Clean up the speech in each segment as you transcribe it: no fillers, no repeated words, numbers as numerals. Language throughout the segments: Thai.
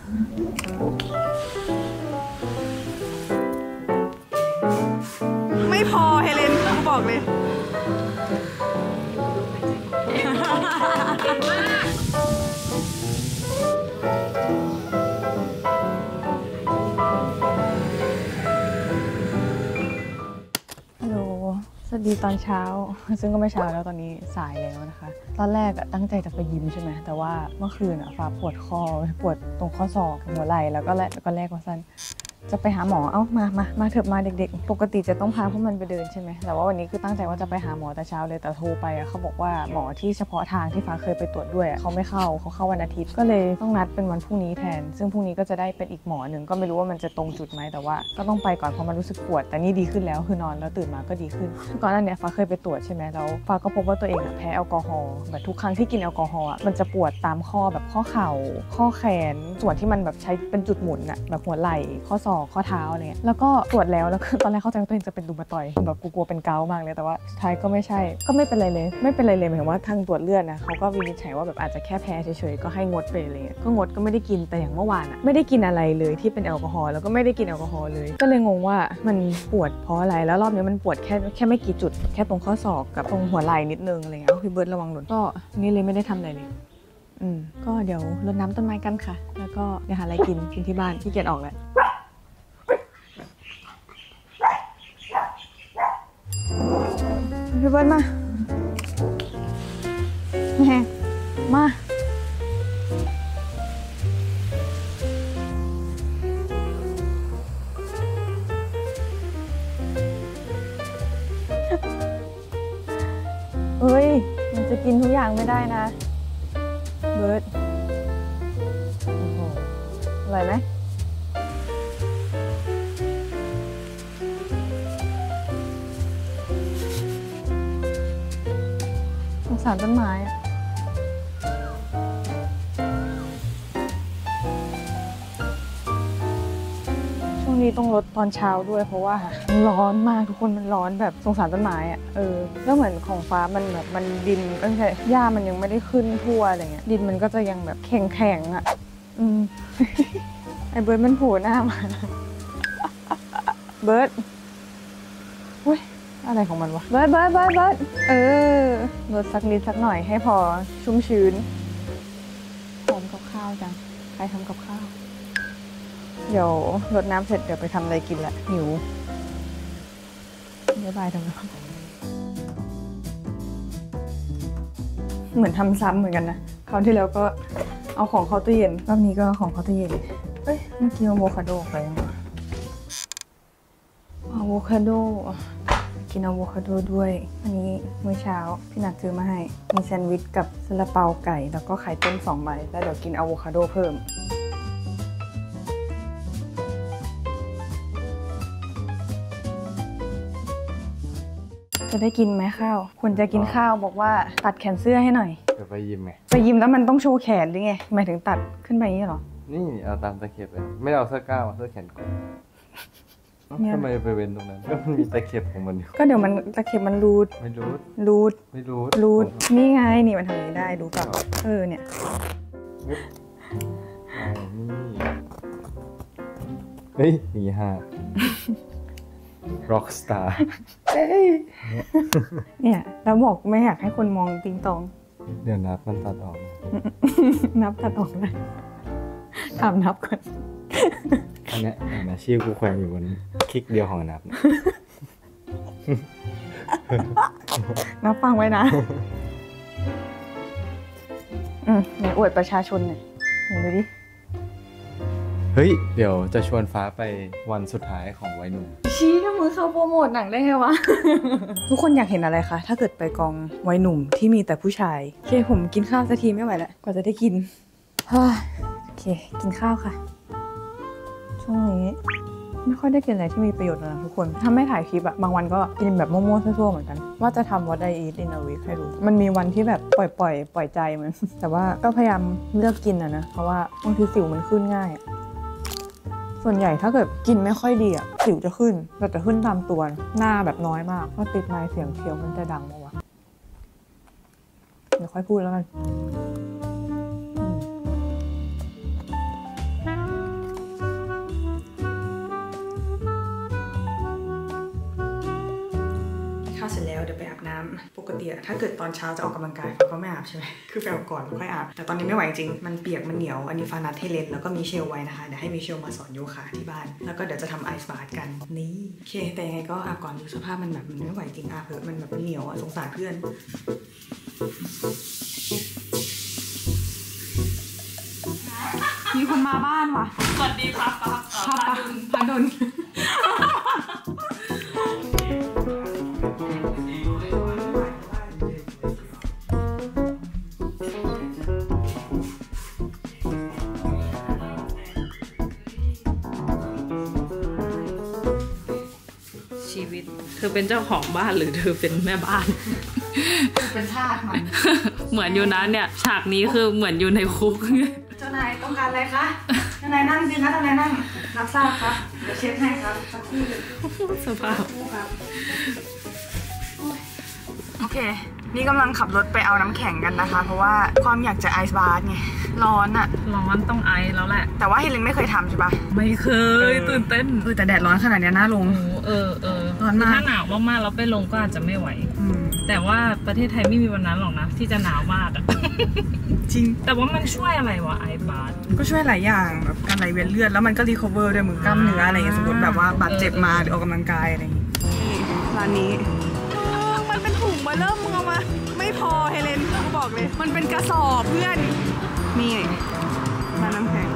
ไม่พอเฮเลนกูบอกเลยสวัสดีตอนเช้าซึ่งก็ไม่เช้าแล้วตอนนี้สายแล้วนะคะตอนแรกตั้งใจจะไปยิมใช่ไหมแต่ว่าเมื่อคืนฟ้าปวดคอปวดตรงข้อศอกหัวไหล่แล้วก็แรกว่าสั้นจะไปหาหมอเอ้ามาเถอะมาเด็กๆปกติจะต้องพาพวกมันไปเดินใช่ไหมแต่ว่าวันนี้คือตั้งใจว่าจะไปหาหมอแต่เช้าเลยแต่โทรไปเขาบอกว่าหมอที่เฉพาะทางที่ฟ้าเคยไปตรวจด้วยเขาไม่เข้าวันอาทิตย์ก็เลยต้องนัดเป็นวันพรุ่งนี้แทนซึ่งพรุ่งนี้ก็จะได้เป็นอีกหมอหนึ่งก็ไม่รู้ว่ามันจะตรงจุดไหมแต่ว่าก็ต้องไปก่อนเพราะมันรู้สึกปวดแต่นี่ดีขึ้นแล้วคือนอนแล้วตื่นมาก็ดีขึ้นก่อนหน้านี้ฟ้าเคยไปตรวจใช่ไหมแล้วฟ้าก็พบว่าตัวเองแพ้แอลกอฮอล์แบบทุกครั้งที่กินแอลกอฮอล์มันจะปวดตามข้อแบบข้อเข่าข้อแขนส่วนที่มันแบบใช้เป็นจุดหมุนแบบหัวไหล่ข้อศอกข้อเท้าอะไรแล้วก็ตรวจแล้วตอนแรกเข้าใจว่าตัวเองจะเป็นรูมาตอยด์แบบกลัวเป็นเกาต์มากเลยแต่ว่าสุดท้ายก็ไม่ใช่ก็ไม่เป็นไรเลยหมายถึงว่าทางตรวจเลือดนะเขาก็วินิจฉัยว่าแบบอาจจะแค่แพ้เฉยๆก็ให้งดไปเลยก็งดก็ไม่ได้กินแต่อย่างเมื่อวานไม่ได้กินอะไรเลยที่เป็นแอลกอฮอล์แล้วก็ไม่ได้กินแอลกอฮอล์เลยก็เลยงงว่ามันปวดเพราะอะไรแล้วรอบนี้มันปวดแค่ไม่กี่จุดแค่ตรงข้อศอกกับตรงหัวไหล่นิดนึงอะไรเงี้ยพี่เบิร์ดระวังหล่นก็นี่เลยไม่ได้ทำอะไรเลยก็เดี๋ยวรดน้ำต้นไม้กันค่ะแล้วก็เดี๋ยวหาอะไรกินที่บ้านที่เกียจออกแล้วพี่เบิร์ดมาเฮ้มาเฮ้ยมันจะกินทุกอย่างไม่ได้นะเบิร์ดโอ้โหอร่อยไหมสงสารต้นไม้ช่วงนี้ต้องลดตอนเช้าด้วยเพราะว่าร้อนมากทุกคนมันร้อนแบบสงสารต้นไม้แล้วเหมือนของฟ้ามันแบบมันดินก็ใช่หญ้ามันยังไม่ได้ขึ้นทั่วอะไรเงี้ยดินมันก็จะยังแบบแข็งไอ้เบิร์ดมันโผล่หน้ามาเบิร์ดอุ้ยอะไรของมันวะเบิร์ดลดสักนิดสักหน่อยให้พอชุ่มชื้นหอมกับข้าวจังใครทำกับข้าวเดี๋ยวรดน้ำเสร็จเดี๋ยวไปทำอะไรกินละหิวบ๊ายบายทำไมเหมือนทำซ้ำเหมือนกันนะคราวที่แล้วก็เอาของเข้าตู้เย็นรอบนี้ก็เอาของเข้าตู้เย็นเฮ้ยเมื่อกี้อะโวคาโดไปยังไงอะโวคาโดกินอะโวคาโดด้วยอันนี้มื้อเช้าพี่นัดซื้อมาให้มีแซนด์วิชกับซาลาเปาไก่แล้วก็ไข่ต้ม2 ใบแล้วเดี๋ยวกินอะโวคาโดเพิ่มจะได้กินไหมข้าวควรจะกินข้าวบอกว่าตัดแขนเสื้อให้หน่อยจะไปยิมไงไปยิมแล้วมันต้องโชว์แขนหรือไงหมายถึงตัดขึ้นไปนี่หรอนี่เอาตามตะเข็บเลยไม่เอาเสื้อกล้ามเอาเสื้อแขนกุดทำไมไปเว้นตรงนั้นก็มันมีตะเข็บของมันอยู่ก็เดี๋ยวมันตะเข็บมันรูดไม่รูดนี่ไงนี่มันทำอย่างนี้ได้ดูเปล่าเนี่ยเฮ้ยนี่ฮะร็อกสตาร์เนี่ยแล้วบอกไม่อยากให้คนมองติงตองเดี๋ยวนับมันตัดออกนับตัดออกเลยถามนับก่อนอันนี้ชื่อกูแขวนอยู่บนคลิกเดียวของนับนับฟังไว้นะไหนอวดประชาชนหน่อยดูดิเฮ้ยเดี๋ยวจะชวนฟ้าไปวันสุดท้ายของวัยหนุ่มชี้ถ้ามือเข้าโปรโมทหนังได้ไงวะ ทุกคนอยากเห็นอะไรคะถ้าเกิดไปกองวัยหนุ่มที่มีแต่ผู้ชายโอเคผมกินข้าวสักทีไม่ไหวแล้วกว่าจะได้กินโอเคกินข้าวค่ะช่วงนี้ไม่ค่อยได้กินอะไรที่มีประโยชน์นะทุกคนถ้าไม่ถ่ายคลิปบางวันก็กินแบบมั่วๆซั่วๆเหมือนกันว่าจะทำ What I Eat in a Week ให้ดูมันมีวันที่แบบปล่อยใจมันแต่ว่าก็พยายามเลือกกินนะเพราะว่าบางทีสิวมันขึ้นง่ายส่วนใหญ่ถ้าเกิดกินไม่ค่อยดีสิวจะขึ้นแต่จะขึ้นตามตัวหน้าแบบน้อยมากก็ติดไม้เสียงเคี้ยวมันจะดังมากวะเดี๋ยวค่อยพูดแล้วกัน กติถ้าเกิดตอนเช้าจะออกกำลังกายก็ไม่อาบใช่ไหมคือไปอาบก่อนแล้วค่อยอาบแต่ตอนนี้ไม่ไหวจริงมันเปียกมันเหนียวอันนี้ฟ้านัดให้เลนแล้วก็มีเชลไว้นะคะเดี๋ยวให้มีเชลมาสอนโยคะที่บ้านแล้วก็เดี๋ยวจะทำไอซ์บาร์กันนี่โอเคแต่ยังไงก็อาบก่อนดูสภาพมันแบบมันไม่ไหวจริงอาบเถอะมันแบบเหนียวสงสารเพื่อนมีคนมาบ้านว่ะสวัสดีครับพาดนชีวิตเธอเป็นเจ้าของบ้านหรือเธอเป็นแม่บ้านเป็นทาสมันเหมือนอยู่นะเนี่ยฉากนี้คือเหมือนอยู่ในคุกเจ้านายต้องการอะไรคะเจ้านายนั่งสิคะเจ้านายนั่งรับทราบครับเดี๋ยวเช็คให้ครับสักครู่สภาพโอเคนี่กำลังขับรถไปเอาน้ำแข็งกันนะคะเพราะว่าความอยากจะไอซ์บาร์ไงร้อนอะร้อนต้องไอซ์แล้วแหละแต่ว่าเฮเลนไม่เคยทำใช่ปะไม่เคยตื่นเต้นแต่แดดร้อนขนาดนี้น่าลงร้อนมากถ้าหนาวมากๆแล้วไปลงก็อาจจะไม่ไหวแต่ว่าประเทศไทยไม่มีวันนั้นหรอกนะที่จะหนาวมากอะจริงแต่ว่ามันช่วยอะไรวะไอซ์บาร์ก็ช่วยหลายอย่างแบบการไหลเวียนเลือดแล้วมันก็รีคอเวอร์ด้วยมือกล้ามเนื้ออะไรอย่างเงี้ยสมมติแบบว่าบาดเจ็บมาหรือออกกำลังกายอะไรอย่างงี้ร้านนี้มันเป็นถุงมาเริ่มมึงเอามาไม่พอเฮเลนกูบอกเลยมันเป็นกระสอบเพื่อนนี่มาน้ำแข็ง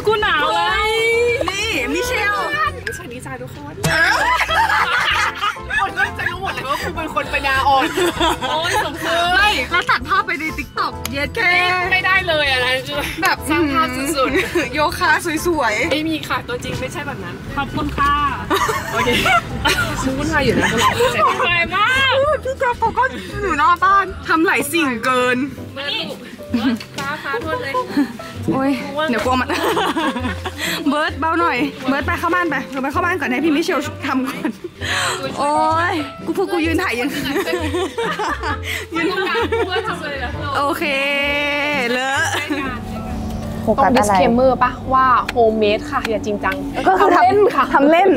กูหนาวเลยนี่มิเชลสวัสดีจ้าทุกคนคนก็จะรู้หมดเลยว่ากูเป็นคนปัญญาอ่อนโอ้ยสมควรไม่แล้วตัดภาพไปในติ๊กต็อกเย็ดแค่ไม่ได้เลยอะไรคือแบบสร้างภาพสุดๆโยคะสวยๆไม่มีค่ะตัวจริงไม่ใช่แบบนั้นขอบคุณค่ะโอเคคุณพายอยู่นะก็ร้องใจพายมากพี่กอล์ฟเขาก็อยู่นอกบ้านทำหลายสิ่งเกินฟ้าโทษเลยโอ้ยเดี๋ยวกลัวมันเบิร์ดเบาหน่อยเบิร์ดไปเข้าบ้านไปเราไปเข้าบ้านก่อนให้พี่มิเชลทำก่อนโอ้ยกูยืนถ่ายยังยืนเพื่อทำเลยโอเคเลอะต้อง disclaimer ปะว่าโฮมเมดค่ะอย่าจริงจังก็คือทำเล่นค่ะทำเล่น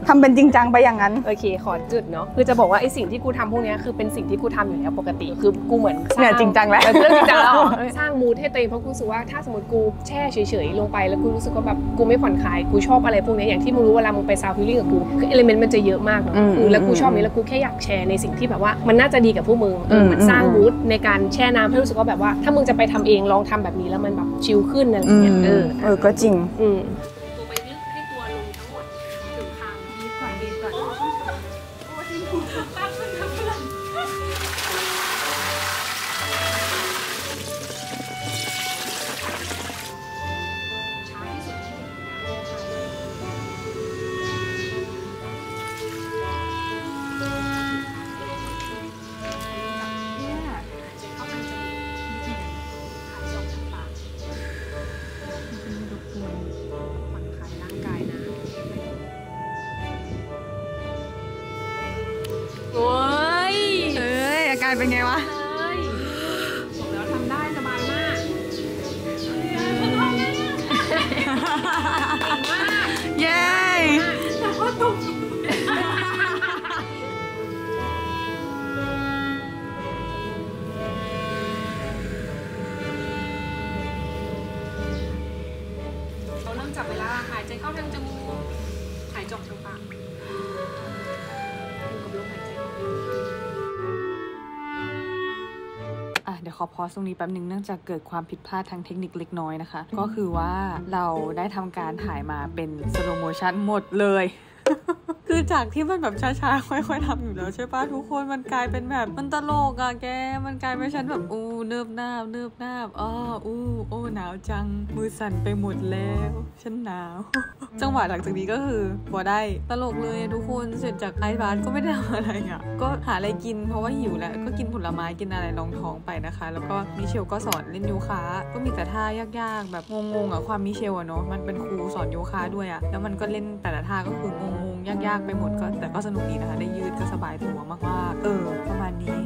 ทำเป็นจริงจังไปอย่างนั้นโอเคขอจุดเนาะคือจะบอกว่าไอสิ่งที่กูทำพวกนี้คือเป็นสิ่งที่กูทำอยู่แล้วปกติคือกูเหมือนเนี่ยจริงจังแล้วเรื่องจริงจังแล้วสร้างมูดให้ตัวเองเพราะกูรู้สึกว่าถ้าสมมติกูแช่เฉยๆลงไปแล้วกูรู้สึกว่าแบบกูไม่ผ่อนคลายกูชอบอะไรพวกนี้อย่างที่มึงรู้เวลามึงไปซาวด์ฮีลิ่งกับกูคือเอลิเมนต์มันจะเยอะมากเนาะแล้วกูชอบนี้แล้วกูแค่อยากแชร์ในสิ่งที่แบบว่ามันน่าจะดีกับพวกมึงเหมือนสร้างมูดในการแช่น้ำให้รู้สึกว่าแบบว่าถ้ามึงจะไปทำเองลองทำแบบนี้แล้วมันแบบชิลขึ้นอะไรอย่างเงี้ยก็จริงตัวไปนึกให้ตัวลงทั้งหมดถึงคางดีก่อนโอ้จริงตั้งขึ้นทั้งเรื่องช้าที่สุดเป็นไงวะบอกแล้วทำได้สบายมากเย้แต่ก็ตุกเราเริ่มจับเวลาหายใจเข้าทางจมูกหายใจออกทางปากเดี๋ยวขอพอสตรงนี้แป๊บนึงเนื่องจากเกิดความผิดพลาดทางเทคนิคเล็กน้อยนะคะก็คือว่าเราได้ทำการถ่ายมาเป็นสโลโมชั่นหมดเลย คือจากที่มันแบบช้าๆค่อยๆทำอยู่แล้วใช่ปะทุกคนมันกลายเป็นแบบมันตลกอะแกมันกลายเป็นฉันแบบเนิบหน้าโอ้หนาวจังมือสั่นไปหมดแล้วฉันหนาว จังหวะหลังจากนี้ก็คือพอได้ตลกเลยทุกคนเสร็จจากไอซ์บาร์ก็ไม่ได้ทำอะไรอ่ะก็หาอะไรกินเพราะว่าหิวแล้วก็กินผลไม้กินอะไรรองท้องไปนะคะแล้วก็มิเชลก็สอนเล่นโยคะก็มีแต่ท่ายากๆแบบงงๆอะความมิเชลอะเนาะมันเป็นครูสอนโยคะด้วยอะแล้วมันก็เล่นแต่ละท่าก็คืองงๆย ยากๆไปหมดก็แต่ก็สนุกดีนะคะได้ยืดก็สบายตัวมากๆประมาณนี้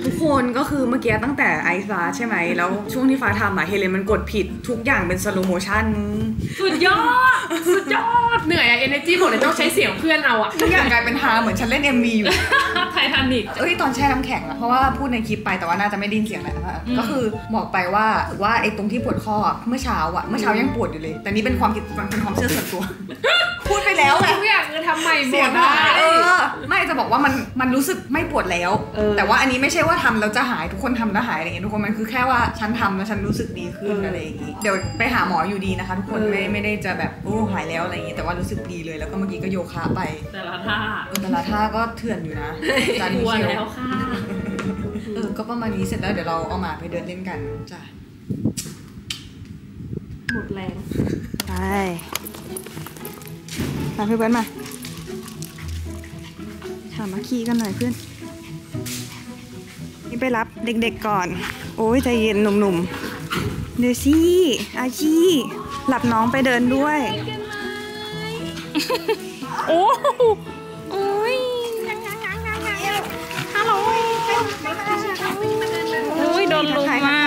ทุกคนก็คือเมื่อกี้ตั้งแต่ไอซ์ฟ้าใช่ไหมแล้วช่วงที่ฟ้าทำอะเฮเลนมันกดผิดทุกอย่างเป็นสโลโมชั่นสุดยอดเหนื่อยอะ energy หมดเลยต้องใช้เสียงเพื่อนเอาอะทุกอย่างกลายเป็นฮาเหมือนฉันเล่น MV อยู่ ไททานิคตอนแช่น้ำแข็งอะเพราะว่าพูดในคลิปไปแต่ว่าน่าจะไม่ได้ยินเสียงแหละก็คือบอกไปว่าไอ้ตรงที่ปวดข้อเมื่อเช้ายังปวดอยู่เลยแต่นี่เป็นความเชื่อส่วนตัว พูดไปแล้วไงทุกอย่างคือทำใหม่หมดไม่จะบอกว่ามันรู้สึกไม่ปวดแล้วแต่ว่าอันนี้ไม่ใช่ว่าทำแล้วจะหายทุกคนทำแล้วหายอะไรอย่างเงี้ยทุกคนมันคือแค่ว่าฉันทำแล้วฉันรู้สึกดีขึ้นอะไรอย่างงี้เดี๋ยวไปหาหมออยู่ดีนะคะทุกคนไม่ได้จะแบบหายแล้วอะไรอย่างงี้แต่ว่ารู้สึกดีเลยแล้วก็เมื่อกี้ก็โยคะไปแต่ละท่าก็เถื่อนอยู่นะจานนี้เชียวแล้วค่ะก็ประมาณนี้เสร็จแล้วเดี๋ยวเราเอาหมาไปเดินเล่นกันจ้ะหมดแรงไปเพื่อนมาถามมาขี่กันหน่อยเพื่อนนี่ไปรับเด็กๆก่อนโอ้ยใจเย็นหนุ่มๆเดี๋ยวสิอาชีหลับน้องไปเดินด้วยโอ้ยฮัลโหลโอ้ยโดนลุมมา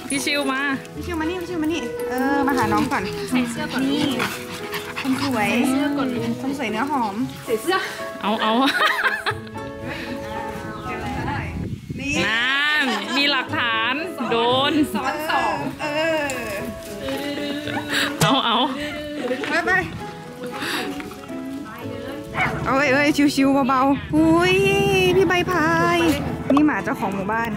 พี่ชิวมานี่มาหาน้องก่อนใส่เสื้อก่อนนี่คนสวยเสื้อก่อนคนสวยเนื้อหอมใส่เสื้อเอานั่นมีหลักฐานโดนซ้อนสองเอาไปเอ้ยชิวๆเบาๆอุ้ยพี่ใบพายนี่หมาเจ้าของหมู่บ้าน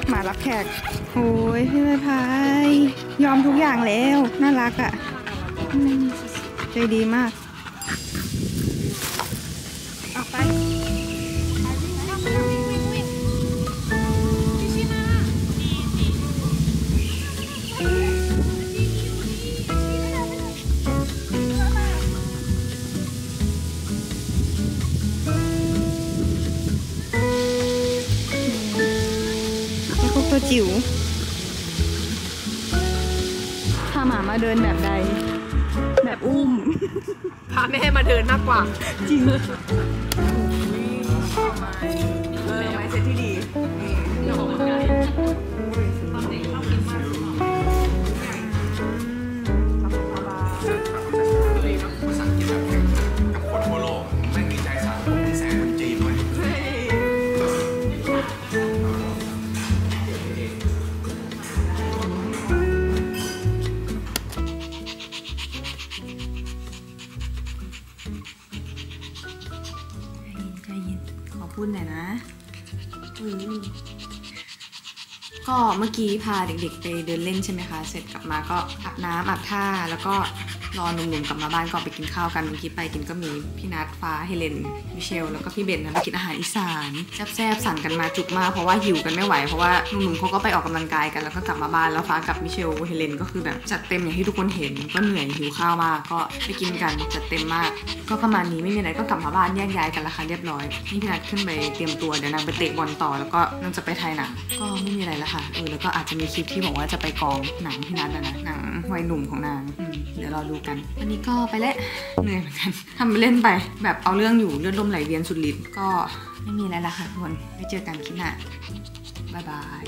หมารับแขกโอ้ยพี่ใบพายยอมทุกอย่างแล้วน่ารักอ่ะใจดีมากออกไปจิ๋วพาหมามาเดินแบบใดแบบอุ้มพาแม่มาเดินมากกว่าจริงไม้เซ็ตที่ดีพูดหน่อยนะก็เมื่อกี้พาเด็กๆไปเดินเล่นใช่ไหมคะเสร็จกลับมาก็อาบน้ำอาบท่าแล้วก็รอหนุ่มๆกลับมาบ้านก่อนไปกินข้าวกันเมื่อกี้ไปกินก็มีพี่นัทฟ้าเฮเลนมิเชลแล้วก็พี่เบนนะไปกินอาหารอีสานแซ่บๆสั่งกันมาจุกมากเพราะว่าหิวกันไม่ไหวเพราะว่าหนุ่มๆเขาก็ไปออกกำลังกายกันแล้วก็กลับมาบ้านแล้วฟ้ากับมิเชลเฮเลนก็คือแบบจัดเต็มอย่างที่ทุกคนเห็นก็เหนื่อยหิวข้าวมากก็ไปกินกันจัดเต็มมากก็ประมาณนี้ไม่มีอะไรก็กลับมาบ้านแยกย้ายกันละค่ะเรียบร้อยนี่พี่นัทขึ้นไปเตรียมตัวเดี๋ยวนางไปเตะบอลต่อแล้วก็นางจะไปถ่ายหนังก็ไม่มีอะไรละค่ะแล้วก็อาจจะมีคลิปที่บอกว่าจะไปกองหนังพี่นัทนะหนังวัยหนุ่มของนางเดี๋ยวรอดูกันวันนี้ก็ไปแล้วเหนื่อยเหมือนกันทำไปเล่นไปแบบเอาเรื่องอยู่เลือดลมไหลเวียนสุดฤทธิ์ก็ไม่มีอะไรละค่ะทุกคนไว้เจอกันคลิปหน้าบ๊ายบาย